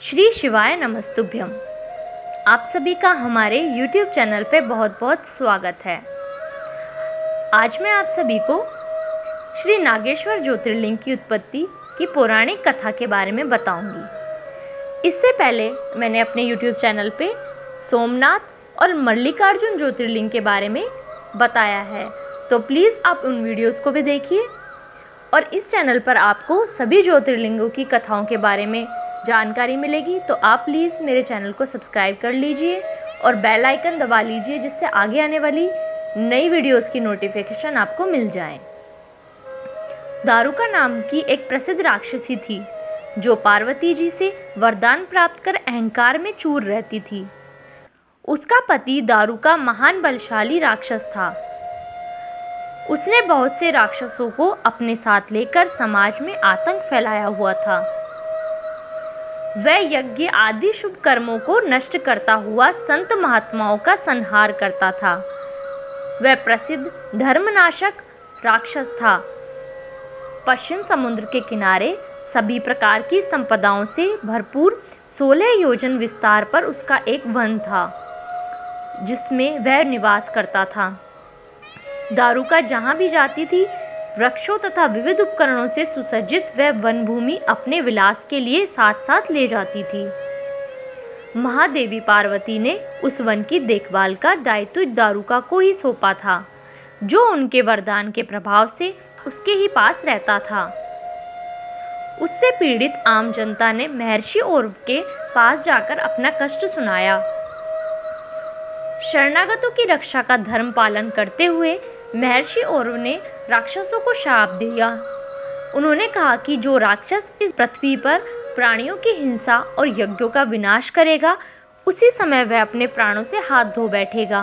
श्री शिवाय नमस्तुभ्यम। आप सभी का हमारे YouTube चैनल पे बहुत बहुत स्वागत है। आज मैं आप सभी को श्री नागेश्वर ज्योतिर्लिंग की उत्पत्ति की पौराणिक कथा के बारे में बताऊंगी। इससे पहले मैंने अपने YouTube चैनल पे सोमनाथ और मल्लिकार्जुन ज्योतिर्लिंग के बारे में बताया है, तो प्लीज़ आप उन वीडियोस को भी देखिए। और इस चैनल पर आपको सभी ज्योतिर्लिंगों की कथाओं के बारे में जानकारी मिलेगी, तो आप प्लीज़ मेरे चैनल को सब्सक्राइब कर लीजिए और बेल आइकन दबा लीजिए, जिससे आगे आने वाली नई वीडियोस की नोटिफिकेशन आपको मिल जाए। दारुका नाम की एक प्रसिद्ध राक्षसी थी जो पार्वती जी से वरदान प्राप्त कर अहंकार में चूर रहती थी। उसका पति दारुका महान बलशाली राक्षस था। उसने बहुत से राक्षसों को अपने साथ लेकर समाज में आतंक फैलाया हुआ था। वह यज्ञ आदि शुभ कर्मों को नष्ट करता हुआ संत महात्माओं का संहार करता था। वह प्रसिद्ध धर्मनाशक राक्षस था। पश्चिम समुद्र के किनारे सभी प्रकार की संपदाओं से भरपूर 16 योजन विस्तार पर उसका एक वन था, जिसमें वह निवास करता था। दारुका जहाँ भी जाती थी, वृक्षों तथा विविध उपकरणों से सुसज्जित वह वन भूमि अपने विलास के लिए साथ साथ ले जाती थी। महादेवी पार्वती ने उस वन की देखभाल का दायित्व दारुका को ही सौंपा था, जो उनके वरदान के प्रभाव से उसके ही पास रहता था। उससे पीड़ित आम जनता ने महर्षि औरव के पास जाकर अपना कष्ट सुनाया। शरणागतों की रक्षा का धर्म पालन करते हुए महर्षि औरव ने राक्षसों को शाप दिया। उन्होंने कहा कि जो राक्षस इस पृथ्वी पर प्राणियों की हिंसा और यज्ञों का विनाश करेगा, उसी समय वह अपने प्राणों से हाथ धो बैठेगा।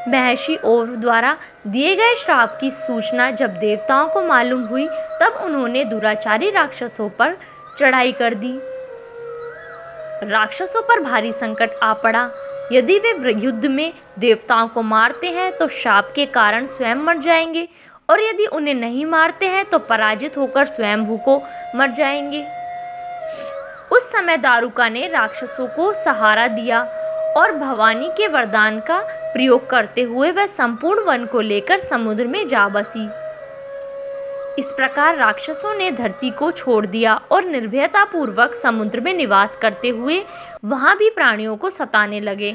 महर्षि औरव द्वारा दिए गए श्राप की सूचना जब देवताओं को मालूम हुई, तब उन्होंने दुराचारी राक्षसों पर चढ़ाई कर दी। राक्षसों पर भारी संकट आ पड़ा। यदि वे युद्ध में देवताओं को मारते हैं तो शाप के कारण स्वयं मर जाएंगे, और यदि उन्हें नहीं मारते हैं तो पराजित होकर स्वयं भूखों मर जाएंगे। उस समय दारुका ने राक्षसों को सहारा दिया और भवानी के वरदान का प्रयोग करते हुए वह संपूर्ण वन को लेकर समुद्र में जा बसी। इस प्रकार राक्षसों ने धरती को छोड़ दिया और निर्भयता पूर्वक समुद्र में निवास करते हुए वहां भी प्राणियों को सताने लगे।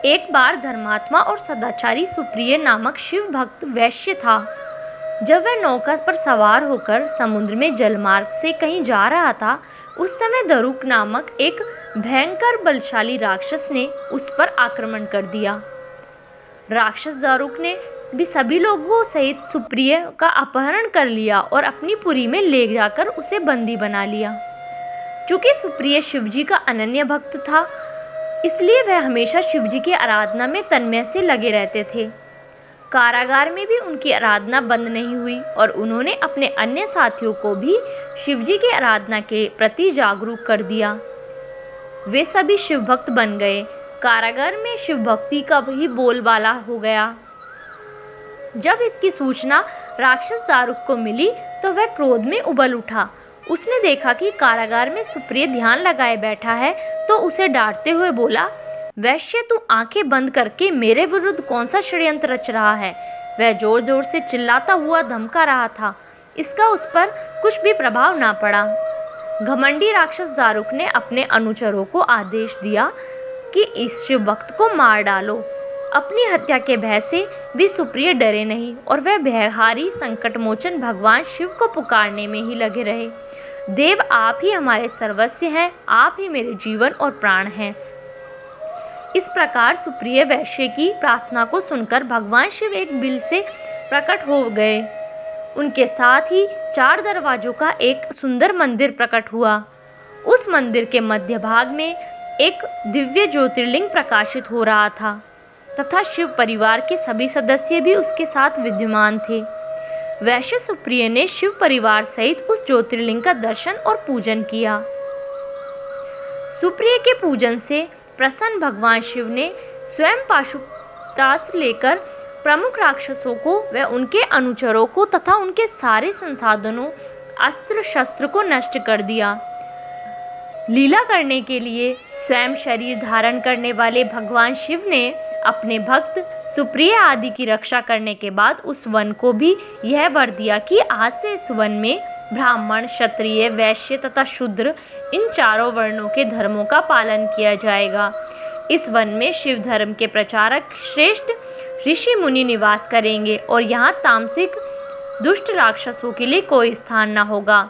एक बार धर्मात्मा और सदाचारी सुप्रिय नामक शिव भक्त वैश्य था। जब वह नौका पर सवार होकर समुद्र में जलमार्ग से कहीं जा रहा था, उस समय दारुक नामक एक भयंकर बलशाली राक्षस ने उस पर आक्रमण कर दिया। राक्षस दारुक ने भी सभी लोगों सहित सुप्रिय का अपहरण कर लिया और अपनी पुरी में ले जाकर उसे बंदी बना लिया। चूँकि सुप्रिय शिवजी का अनन्य भक्त था, इसलिए वह हमेशा शिवजी की आराधना में तन्मय से लगे रहते थे। कारागार में भी उनकी आराधना बंद नहीं हुई और उन्होंने अपने अन्य साथियों को भी शिवजी की आराधना के प्रति जागरूक कर दिया। वे सभी शिव भक्त बन गए। कारागार में शिव भक्ति का भी बोलबाला हो गया। जब इसकी सूचना राक्षस दारुक को मिली तो वह क्रोध में उबल उठा। उसने देखा कि कारागार में सुप्रिय ध्यान लगाए बैठा है, तो उसे डांटते हुए बोला, वैश्य, तू आंखें बंद करके मेरे विरुद्ध कौन सा षड्यंत्र रच रहा है? वह जोर जोर से चिल्लाता हुआ धमका रहा था। इसका उस पर कुछ भी प्रभाव ना पड़ा। घमंडी राक्षस दारुक ने अपने अनुचरों को आदेश दिया कि इस शिव भक्त को मार डालो। अपनी हत्या के भय से भी सुप्रिय डरे नहीं और वह भयहारी संकटमोचन भगवान शिव को पुकारने में ही लगे रहे। देव, आप ही हमारे सर्वस्व हैं, आप ही मेरे जीवन और प्राण हैं। इस प्रकार सुप्रिय वैश्य की प्रार्थना को सुनकर भगवान शिव एक बिल से प्रकट हो गए। उनके साथ ही 4 दरवाजों का एक सुंदर मंदिर प्रकट हुआ। उस मंदिर के मध्य भाग में एक दिव्य ज्योतिर्लिंग प्रकाशित हो रहा था तथा शिव परिवार के सभी सदस्य भी उसके साथ विद्यमान थे। वैश्य सुप्रिय ने शिव परिवार सहित उस ज्योतिर्लिंग का दर्शन और पूजन किया। सुप्रिय के पूजन से प्रसन्न भगवान शिव ने स्वयं पाशुपतास्त्र लेकर प्रमुख राक्षसों को व उनके अनुचरों को तथा उनके सारे संसाधनों अस्त्र शस्त्र को नष्ट कर दिया। लीला करने के लिए स्वयं शरीर धारण करने वाले भगवान शिव ने अपने भक्त सुप्रिय आदि की रक्षा करने के बाद उस वन को भी यह वर दिया कि आज से इस वन में ब्राह्मण, क्षत्रिय, वैश्य तथा शूद्र इन चारों वर्णों के धर्मों का पालन किया जाएगा। इस वन में शिव धर्म के प्रचारक श्रेष्ठ ऋषि मुनि निवास करेंगे और यहाँ तामसिक दुष्ट राक्षसों के लिए कोई स्थान न होगा।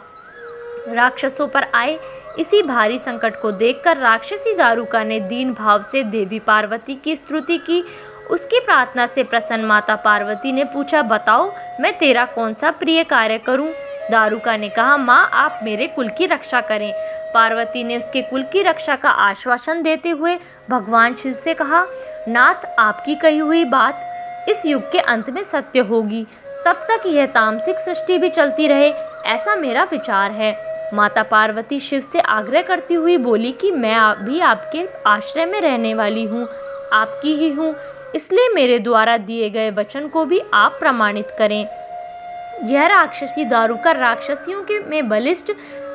राक्षसों पर आए इसी भारी संकट को देखकर राक्षसी दारुका ने दीन भाव से देवी पार्वती की स्तुति की। उसकी प्रार्थना से प्रसन्न माता पार्वती ने पूछा, बताओ मैं तेरा कौन सा प्रिय कार्य करूं? दारुका ने कहा, माँ आप मेरे कुल की रक्षा करें। पार्वती ने उसके कुल की रक्षा का आश्वासन देते हुए भगवान शिव से कहा, नाथ आपकी कही हुई बात इस युग के अंत में सत्य होगी, तब तक यह तामसिक सृष्टि भी चलती रहे, ऐसा मेरा विचार है। माता पार्वती शिव से आग्रह करती हुई बोली कि मैं भी आपके आश्रय में रहने वाली हूँ, आपकी ही हूँ, इसलिए मेरे द्वारा दिए गए वचन को भी आप प्रमाणित करें। यह राक्षसी दारुका राक्षसियों के में बलिष्ठ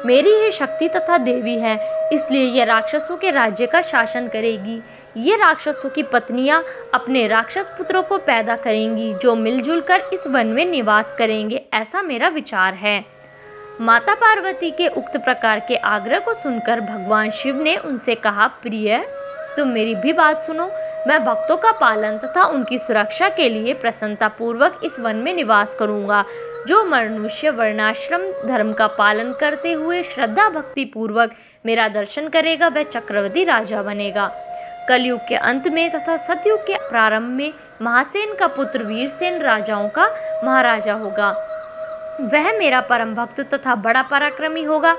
मेरी ही शक्ति तथा देवी है, इसलिए यह राक्षसों के राज्य का शासन करेगी। ये राक्षसों की पत्नियां अपने राक्षस पुत्रों को पैदा करेंगी जो मिलजुल कर इस वन में निवास करेंगे, ऐसा मेरा विचार है। माता पार्वती के उक्त प्रकार के आग्रह को सुनकर भगवान शिव ने उनसे कहा, प्रिय तुम मेरी भी बात सुनो। मैं भक्तों का पालन तथा उनकी सुरक्षा के लिए प्रसन्नता पूर्वक इस वन में निवास करूंगा। जो मनुष्य वर्णाश्रम धर्म का पालन करते हुए श्रद्धा भक्ति पूर्वक मेरा दर्शन करेगा वह चक्रवर्ती राजा बनेगा। कलयुग के अंत में तथा सतयुग के प्रारंभ में महासेन का पुत्र वीरसेन राजाओं का महाराजा होगा। वह मेरा परम भक्त तथा बड़ा पराक्रमी होगा।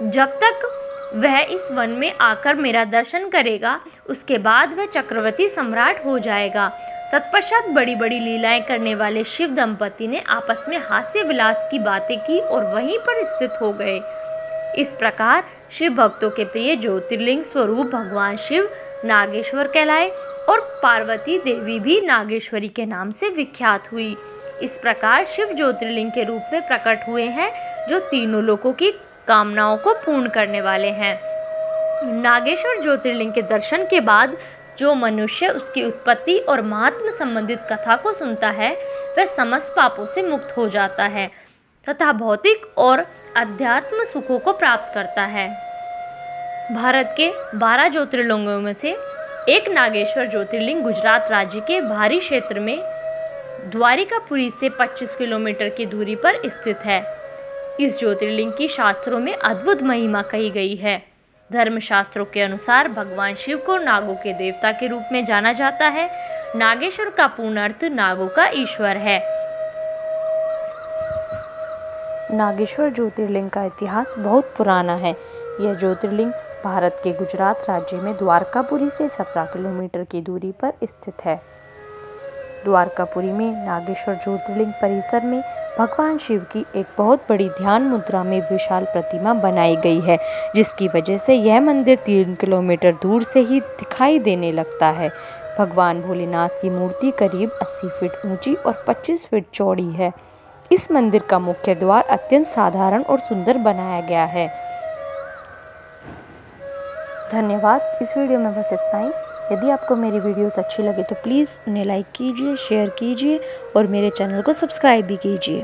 जब तक वह इस वन में आकर मेरा दर्शन करेगा उसके बाद वह चक्रवर्ती सम्राट हो जाएगा। तत्पश्चात बड़ी बड़ी लीलाएं करने वाले शिव दंपति ने आपस में हास्य विलास की बातें की और वहीं पर स्थित हो गए। इस प्रकार शिव भक्तों के प्रिय ज्योतिर्लिंग स्वरूप भगवान शिव नागेश्वर कहलाए और पार्वती देवी भी नागेश्वरी के नाम से विख्यात हुई। इस प्रकार शिव ज्योतिर्लिंग के रूप में प्रकट हुए हैं जो तीनों लोकों की कामनाओं को पूर्ण करने वाले हैं। नागेश्वर ज्योतिर्लिंग के दर्शन के बाद जो मनुष्य उसकी उत्पत्ति और महात्म संबंधित कथा को सुनता है वह समस्त पापों से मुक्त हो जाता है तथा भौतिक और अध्यात्म सुखों को प्राप्त करता है। भारत के 12 ज्योतिर्लिंगों में से एक नागेश्वर ज्योतिर्लिंग गुजरात राज्य के बाहरी क्षेत्र में द्वारिकापुरी से 25 किलोमीटर की दूरी पर स्थित है। इस ज्योतिर्लिंग की शास्त्रों में अद्भुत महिमा कही गई है। धर्मशास्त्रों के अनुसार भगवान शिव को नागों के देवता के रूप में जाना जाता है। नागेश्वर का पूर्ण अर्थ नागों का ईश्वर है। नागेश्वर ज्योतिर्लिंग का इतिहास बहुत पुराना है। यह ज्योतिर्लिंग भारत के गुजरात राज्य में द्वारकापुरी से 17 किलोमीटर की दूरी पर स्थित है। द्वारकापुरी में नागेश्वर ज्योतिर्लिंग परिसर में भगवान शिव की एक बहुत बड़ी ध्यान मुद्रा में विशाल प्रतिमा बनाई गई है, जिसकी वजह से यह मंदिर 3 किलोमीटर दूर से ही दिखाई देने लगता है। भगवान भोलेनाथ की मूर्ति करीब 80 फीट ऊंची और 25 फीट चौड़ी है। इस मंदिर का मुख्य द्वार अत्यंत साधारण और सुंदर बनाया गया है। धन्यवाद। इस वीडियो में बस इतना ही। यदि आपको मेरी वीडियोस अच्छी लगे तो प्लीज़ उन्हें लाइक कीजिए, शेयर कीजिए और मेरे चैनल को सब्सक्राइब भी कीजिए।